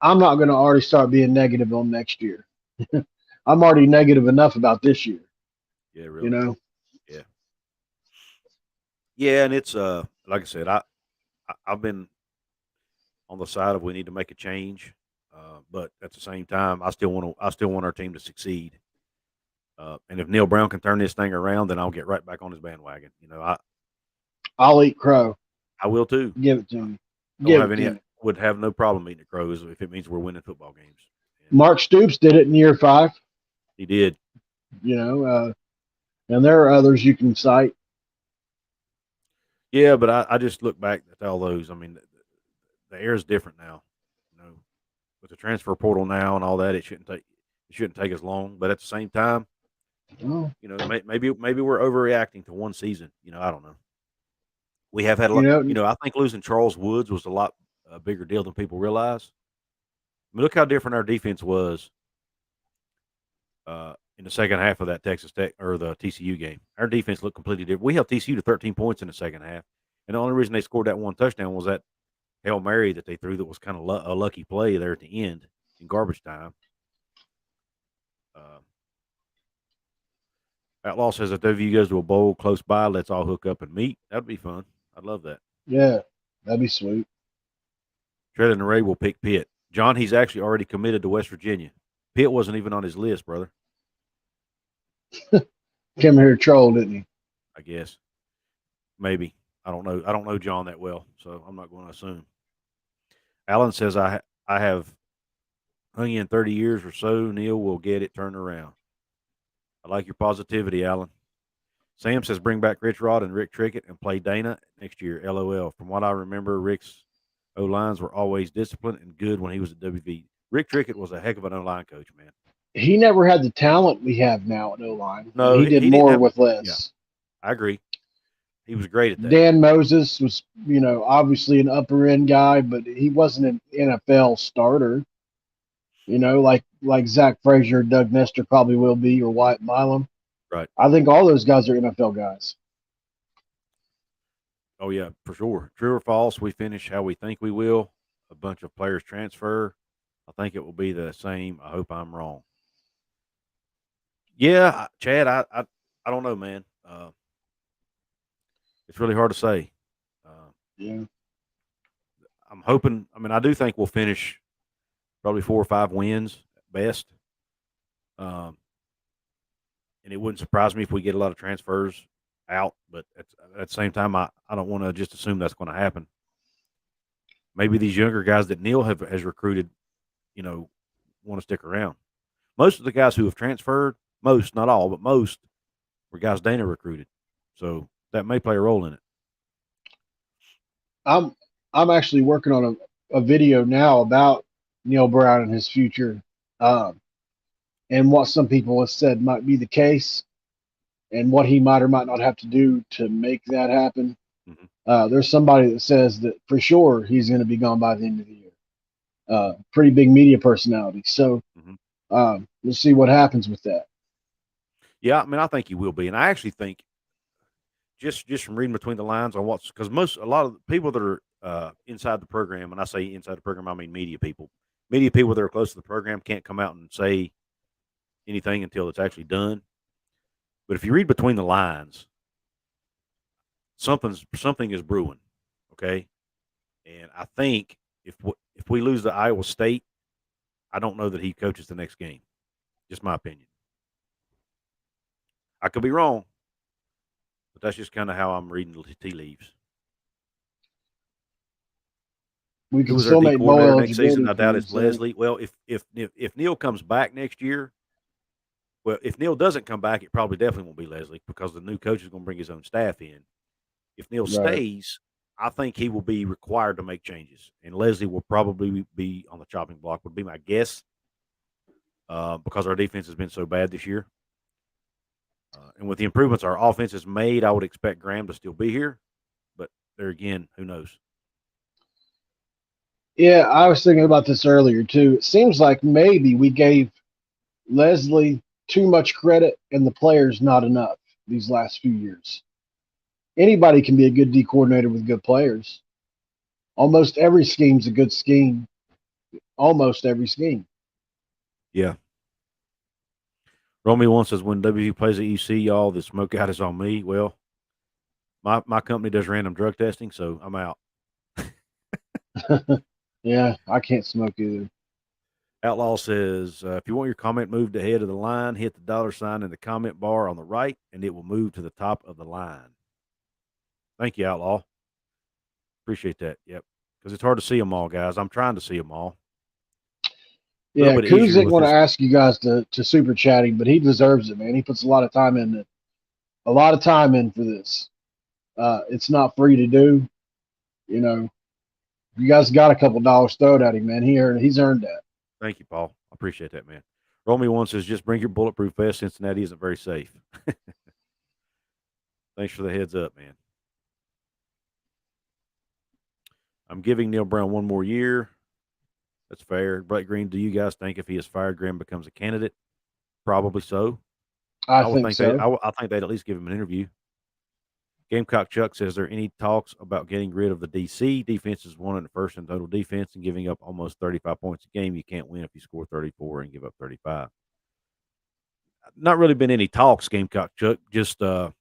I'm not going to already start being negative on next year. I'm already negative enough about this year. Yeah, really. Yeah. Yeah, and it's like I said, I've been on the side of we need to make a change, but at the same time, I still want our team to succeed. And if Neil Brown can turn this thing around, then I'll get right back on his bandwagon. I'll eat crow. I will too. Give it to me. Would have no problem eating the crows if it means we're winning football games. Mark Stoops did it in year 5. He did. And there are others you can cite. Yeah, but I just look back at all those. I mean, the air is different now. With the transfer portal now and all that, it shouldn't take as long. But at the same time, maybe we're overreacting to one season. I don't know. We have had a You lot. know, I think losing Charles Woods was a lot bigger deal than people realize. I mean, look how different our defense was in the second half of that Texas Tech or the TCU game. Our defense looked completely different. We held TCU to 13 points in the second half, and the only reason they scored that one touchdown was that Hail Mary that they threw that was kind of a lucky play there at the end in garbage time. Outlaw says if WVU goes to a bowl close by, let's all hook up and meet. That'd be fun. I'd love that. yeah, that'd be sweet. Traylon Ray will pick Pitt. John, he's actually already committed to West Virginia. Pitt wasn't even on his list, brother. Came here to troll, didn't he? I guess. Maybe. I don't know. I don't know John that well, so I'm not going to assume. Alan says I have hung in 30 years or so. Neil will get it turned around. I like your positivity, Alan. Sam says bring back Rich Rod and Rick Trickett and play Dana next year. LOL. From what I remember, Rick's O-lines were always disciplined and good when he was at WV. Rick Trickett was a heck of an O-line coach, man. He never had the talent we have now at O-line. No, he did he didn't more have. with less. Yeah, I agree. He was great at that. Dan Moses was, obviously an upper end guy, but he wasn't an NFL starter. Like Zach Frazier, Doug Nestor probably will be, or Wyatt Milam. Right. I think all those guys are NFL guys. Oh, yeah, for sure. True or false, we finish how we think we will. A bunch of players transfer. I think it will be the same. I hope I'm wrong. Yeah, Chad, I don't know, man. It's really hard to say. Yeah. I'm hoping. I mean, I do think we'll finish probably 4 or 5 wins at best. And it wouldn't surprise me if we get a lot of transfers out. But at the same time, I don't want to just assume that's going to happen. Maybe these younger guys that Neil has recruited, want to stick around. Most of the guys who have transferred, most, not all, but most, were guys Dana recruited. So that may play a role in it. I'm actually working on a video now about Neil Brown and his future, and what some people have said might be the case, and what he might or might not have to do to make that happen. Mm-hmm. There's somebody that says that for sure he's going to be gone by the end of the year. Pretty big media personality. So we'll see what happens with that. Yeah, I mean, I think he will be, and I actually think just from reading between the lines on what's because a lot of the people that are inside the program, and I say inside the program, I mean media people. Media people that are close to the program can't come out and say anything until it's actually done. But if you read between the lines, something is brewing, okay? And I think if we lose to Iowa State, I don't know that he coaches the next game. Just my opinion. I could be wrong, but that's just kind of how I'm reading the tea leaves. We Who can was still our D make bowl coordinator next season? eligibility I doubt it's teams, Leslie. Well, if Neil comes back next year, well, if Neil doesn't come back, it probably definitely won't be Leslie because the new coach is going to bring his own staff in. If Neil stays, I think he will be required to make changes, and Leslie will probably be on the chopping block. Would be my guess, because our defense has been so bad this year, and with the improvements our offense has made, I would expect Graham to still be here. But there again, who knows? Yeah, I was thinking about this earlier too. It seems like maybe we gave Leslie too much credit and the players not enough these last few years. Anybody can be a good D coordinator with good players. Almost every scheme's a good scheme. Almost every scheme. Yeah. Romeo one says when WV plays at EC, y'all, the smoke out is on me. Well, my company does random drug testing, so I'm out. Yeah, I can't smoke either. Outlaw says, if you want your comment moved ahead of the line, hit the $ in the comment bar on the right, and it will move to the top of the line. Thank you, Outlaw. Appreciate that. Yep. Because it's hard to see them all, guys. I'm trying to see them all. Yeah, Kuz didn't want to ask you guys to super chat him, but he deserves it, man. He puts a lot of time in it. A lot of time in for this. It's not free to do. You guys got a couple dollars thrown at him, man. He's earned that. Thank you, Paul. I appreciate that, man. Romeo one says, just bring your bulletproof vest. Cincinnati isn't very safe. Thanks for the heads up, man. I'm giving Neil Brown one more year. That's fair. Blake Green, do you guys think if he is fired, Graham becomes a candidate? Probably so. I I would think think they. so. I think they'd at least give him an interview. Gamecock Chuck says, there any talks about getting rid of the DC? Defense is one in the first in total defense and giving up almost 35 points a game. You can't win if you score 34 and give up 35. Not really been any talks, Gamecock Chuck. Just there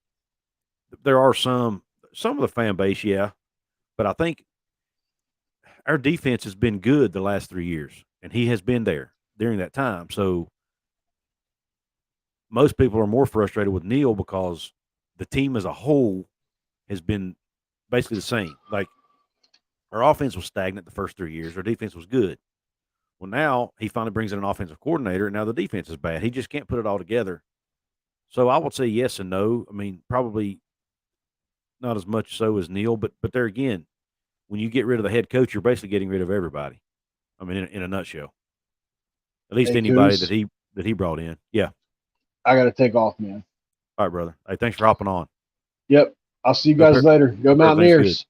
are some of the fan base, yeah. But I think our defense has been good the last 3 years, and he has been there during that time. So most people are more frustrated with Neil because the team as a whole has been basically the same. Like, our offense was stagnant the first 3 years. Our defense was good. Well, now he finally brings in an offensive coordinator, and now the defense is bad. He just can't put it all together. So I would say yes and no. I mean, probably not as much so as Neil, but there again, when you get rid of the head coach, you're basically getting rid of everybody. I mean, in a nutshell, at least Hey, anybody Coos, that he brought in. Yeah. I got to take off, man. All right, brother. Hey, thanks for hopping on. Yep. I'll see you Hope guys later. Go hope everything's good. Mountaineers.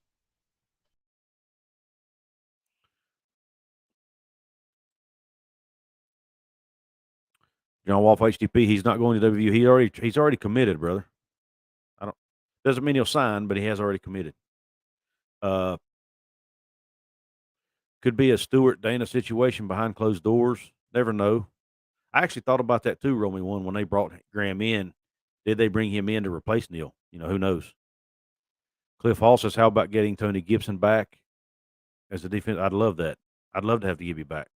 John Wolf HTP. He's not going to WVU. He's already committed, brother. I don't. Doesn't mean he'll sign, but he has already committed. Could be a Stewart Dana situation behind closed doors. Never know. I actually thought about that too, Romy one, when they brought Graham in. Did they bring him in to replace Neil? Who knows? Cliff Hall says, how about getting Tony Gibson back as the defense? I'd love that. I'd love to have the Gibby back.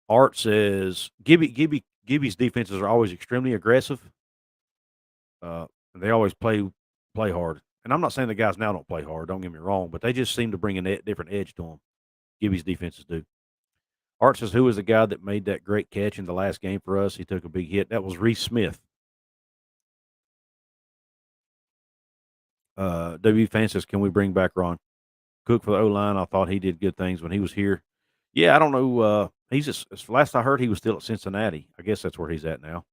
Art says, Gibby's defenses are always extremely aggressive. And they always play hard. And I'm not saying the guys now don't play hard. Don't get me wrong, but they just seem to bring a different edge to them. Gibby's defenses do. Art says, who was the guy that made that great catch in the last game for us? He took a big hit. That was Reese Smith. W. Fan says, can we bring back Ron Cook for the O-line? I thought he did good things when he was here. Yeah, I don't know. Last I heard, he was still at Cincinnati. I guess that's where he's at now.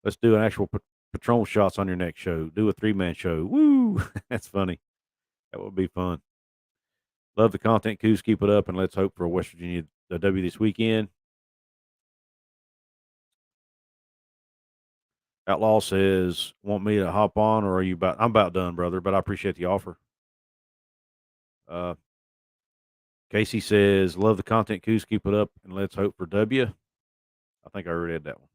Let's do an actual Patron shots on your next show. Do a 3-man show. Woo! That's funny. That would be fun. Love the content, Coos. Keep it up, and let's hope for a West Virginia W this weekend. Outlaw says, want me to hop on, or are you about? I'm about done, brother, but I appreciate the offer. Casey says, love the content, Coos. Keep it up, and let's hope for W. I think I already read that one.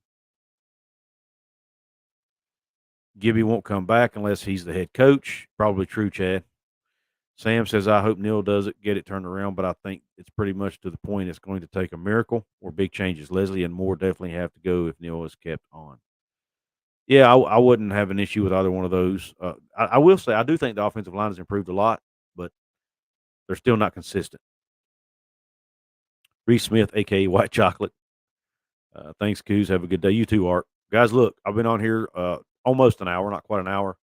Gibby won't come back unless he's the head coach. Probably true, Chad. Sam says, I hope Neil does it, get it turned around, but I think it's pretty much to the point it's going to take a miracle or big changes. Leslie and Moore definitely have to go if Neil is kept on. Yeah, I wouldn't have an issue with either one of those. I will say I do think the offensive line has improved a lot, but they're still not consistent. Reese Smith, a.k.a. White Chocolate. Thanks, Coos. Have a good day. You too, Art. Guys, look, I've been on here almost an hour, not quite an hour.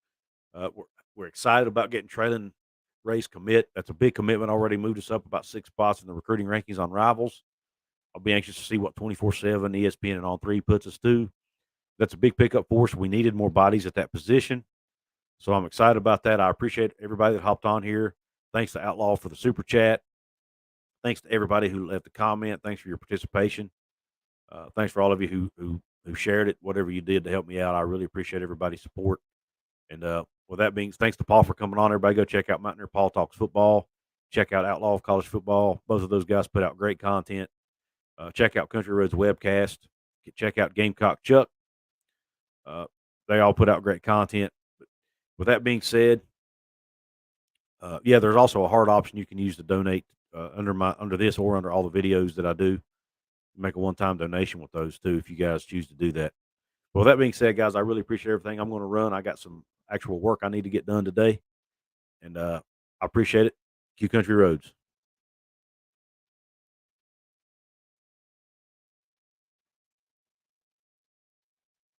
We're excited about getting Traylon Ray's commit. That's a big commitment. Already moved us up about 6 spots in the recruiting rankings on Rivals. I'll be anxious to see what 24/7, ESPN, and On3 puts us to. That's a big pickup for us. We needed more bodies at that position. So I'm excited about that. I appreciate everybody that hopped on here. Thanks to Outlaw for the super chat. Thanks to everybody who left a comment. Thanks for your participation. Thanks for all of you who shared it, whatever you did to help me out. I really appreciate everybody's support. And with that being, thanks to Paul for coming on. Everybody go check out Mountaineer Paul Talks Football. Check out Outlaw of College Football. Both of those guys put out great content. Check out Country Roads webcast. Check out Gamecock Chuck. They all put out great content. But with that being said, there's also a hard option you can use to donate under this or under all the videos that I do. Make a one-time donation with those too if you guys choose to do that. But with that being said, guys, I really appreciate everything. I'm going to run. I got some actual work I need to get done today, and I appreciate it. Q Country Roads.